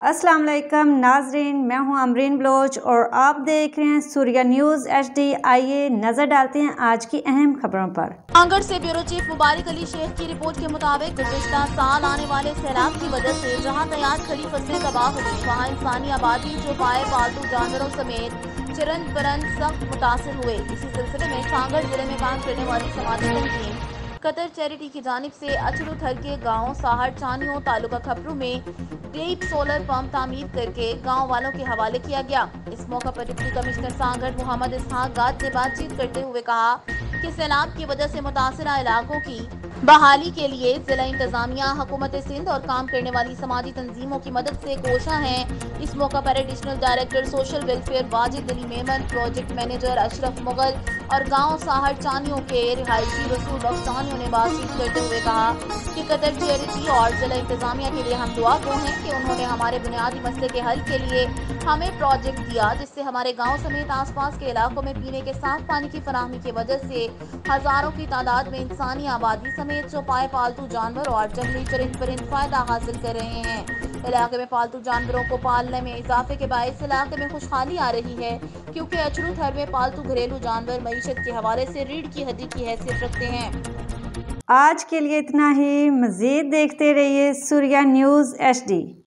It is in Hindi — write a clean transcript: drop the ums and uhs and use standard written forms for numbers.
अस्सलाम वालेकुम नाजरीन, मैं हूं अमरीन बलोच और आप देख रहे हैं सूर्या न्यूज़ HD। आइए नजर डालते हैं आज की अहम खबरों पर। कांगड़ से ब्यूरो चीफ मुबारक अली शेख की रिपोर्ट के मुताबिक गुज़िश्ता साल आने वाले सैलाब की वजह से जहां तैयार खड़ी फसलें तबाह हुई, वहां इंसानी आबादी, जो पाए पालतू जानवरों समेत चिरंद परंद सख्त मुतासर हुए। इसी सिलसिले में कांगड़ जिले में काम करने वाली समाजी तंजीम कतर चैरिटी की जानिब से अचलुथर के गाँव साहड़ चानियों तालुका खपरू में डीप सोलर पंप तामीर करके गाँव वालों के हवाले किया गया। इस मौका पर डिप्टी कमिश्नर सांगड़ मोहम्मद इसहाक गाद ने बातचीत करते हुए कहा कि सैलाब की वजह से मुतासरा इलाकों की बहाली के लिए जिला इंतजामिया, हुकूमत सिंध और काम करने वाली समाजी तंजीमों की मदद से कोशा हैं। इस मौका पर additional director social welfare Wajid Ali Memon, project manager Ashraf Mughal और गांव साहड़ चानियों के रिहायशी रसूल बख्तानियों ने बातचीत करते हुए कहा कि कतर चैरिटी और जिला इंतजामिया के लिए हम दुआ गो हैं कि उन्होंने हमारे बुनियादी मसले के हल के लिए हमें प्रोजेक्ट दिया, जिससे हमारे गांव समेत आसपास के इलाकों में पीने के साफ पानी की फराहमी की वजह से हजारों की तादाद में इंसानी आबादी समेत चौपाए पालतू जानवर और जंगली चरिंद परिंद फायदा हासिल कर रहे हैं। इलाके में पालतू जानवरों को पालने में इजाफे के बायस इलाके में खुशहाली आ रही है, क्योंकि अचलूथर में पालतू घरेलू जानवर मईशत के हवाले से रीढ़ की हड्डी की हैसियत रखते हैं। आज के लिए इतना ही। मज़ीद देखते रहिए सूर्या न्यूज़ HD।